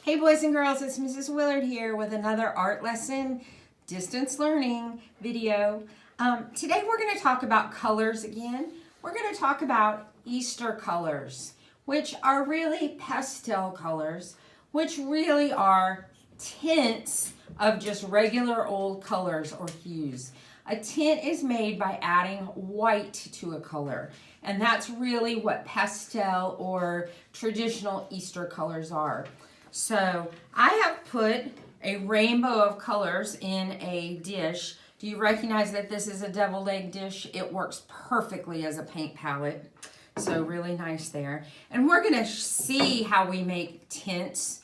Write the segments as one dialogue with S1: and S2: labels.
S1: Hey boys and girls, it's Mrs. Willard here with another art lesson, distance learning video. Today we're going to talk about colors again. We're going to talk about Easter colors, which are really pastel colors, which really are tints of just regular old colors or hues. A tint is made by adding white to a color, and that's really what pastel or traditional Easter colors are. So I have put a rainbow of colors in a dish. Do you recognize that this is a deviled egg dish? It works perfectly as a paint palette. So really nice there. And we're going to see how we make tints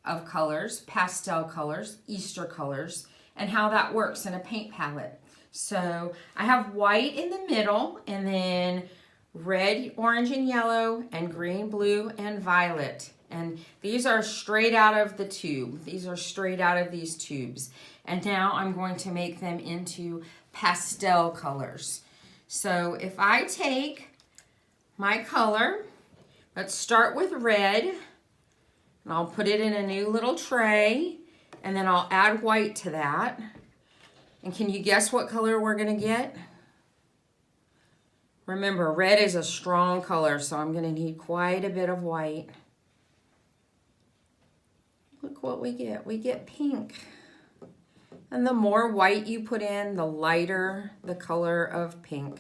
S1: of colors, pastel colors, Easter colors, and how that works in a paint palette. So I have white in the middle, and then red, orange, and yellow, and green, blue, and violet. And these are straight out of the tube. These are straight out of these tubes. And now I'm going to make them into pastel colors. So if I take my color, let's start with red, and I'll put it in a new little tray, and then I'll add white to that. And can you guess what color we're going to get? Remember, red is a strong color, so I'm going to need quite a bit of white. Look what we get. We get pink. And the more white you put in, the lighter the color of pink.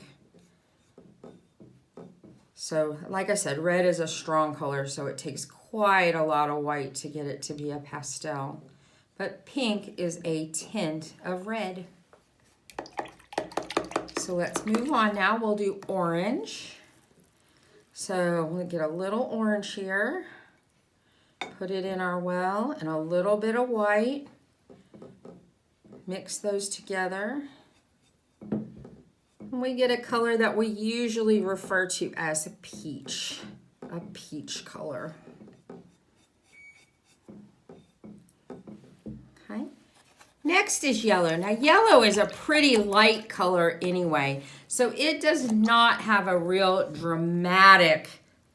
S1: So, like I said, red is a strong color, so it takes quite a lot of white to get it to be a pastel. But pink is a tint of red. So let's move on now. We'll do orange. So we'll get a little orange here. Put it in our well, and a little bit of white. Mix those together. And we get a color that we usually refer to as a peach color. Okay. Next is yellow. Now yellow is a pretty light color anyway, so it does not have a real dramatic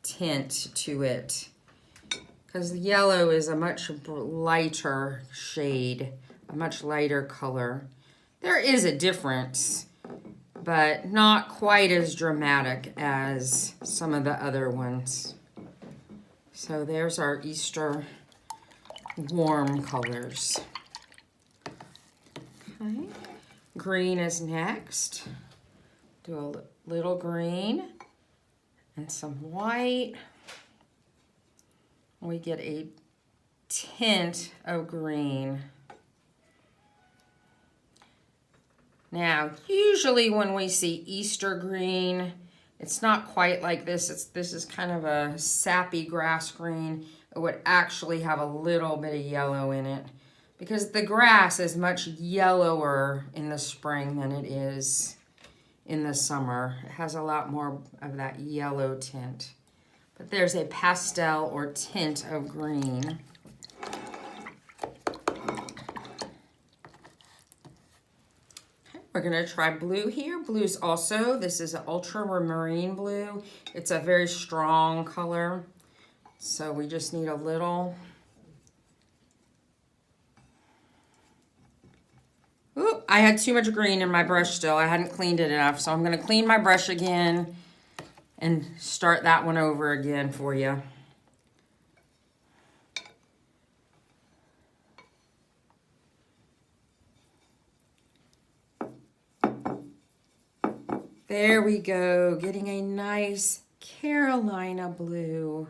S1: tint to it, because yellow is a much lighter shade, a much lighter color. There is a difference, but not quite as dramatic as some of the other ones. So there's our Easter warm colors. Okay. Green is next. Do a little green and some white. We get a tint of green. Now, usually when we see Easter green, it's not quite like this. This is kind of a sappy grass green. It would actually have a little bit of yellow in it, because the grass is much yellower in the spring than it is in the summer. It has a lot more of that yellow tint. But there's a pastel or tint of green. Okay, we're going to try blue here. Blue's also, this is an ultramarine blue. It's a very strong color. So we just need a little. Ooh, I had too much green in my brush still. I hadn't cleaned it enough, so I'm going to clean my brush again and start that one over again for you. There we go, getting a nice Carolina blue,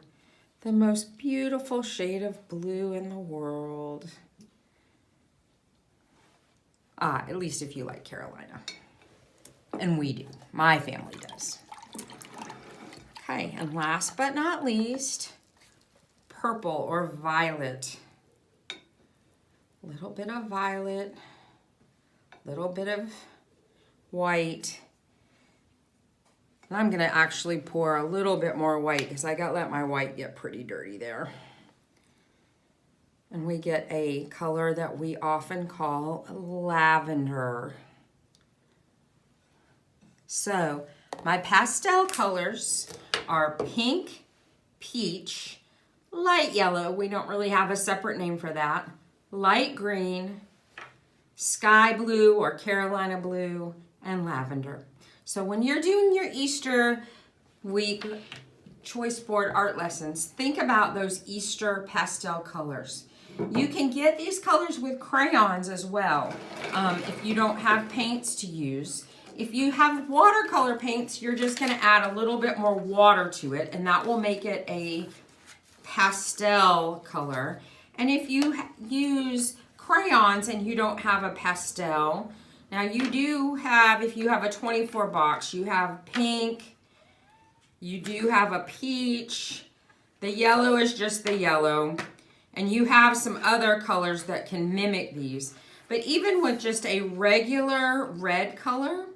S1: the most beautiful shade of blue in the world. At least if you like Carolina. And we do. My family does. Okay, and last but not least, purple or violet. A little bit of violet, a little bit of white. And I'm gonna actually pour a little bit more white, because I got let my white get pretty dirty there. And we get a color that we often call lavender. So my pastel colors are pink, peach, light yellow, we don't really have a separate name for that, light green, sky blue or Carolina blue, and lavender. So when you're doing your Easter week choice board art lessons, think about those Easter pastel colors. You can get these colors with crayons as well if you don't have paints to use. If you have watercolor paints, you're just going to add a little bit more water to it, and that will make it a pastel color. And if you use crayons and you don't have a pastel, now you do have, if you have a 24 box, you have pink, you do have a peach, the yellow is just the yellow, and you have some other colors that can mimic these. But even with just a regular red color,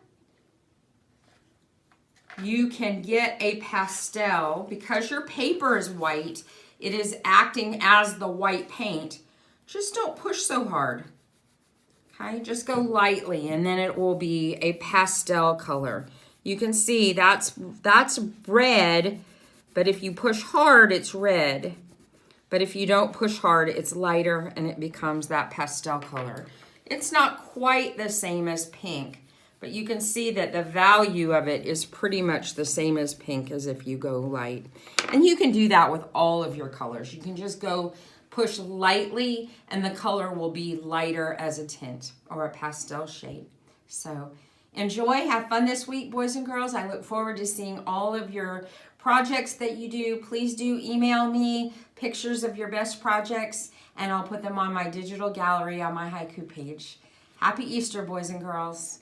S1: you can get a pastel. Because your paper is white, it is acting as the white paint. Just don't push so hard. Okay, just go lightly and then it will be a pastel color. You can see that's red, but if you push hard, it's red. But if you don't push hard, it's lighter and it becomes that pastel color. It's not quite the same as pink, but you can see that the value of it is pretty much the same as pink as if you go light. And you can do that with all of your colors. You can just go push lightly and the color will be lighter as a tint or a pastel shade. So enjoy, have fun this week, boys and girls. I look forward to seeing all of your projects that you do. Please do email me pictures of your best projects and I'll put them on my digital gallery on my haiku page. Happy Easter, boys and girls.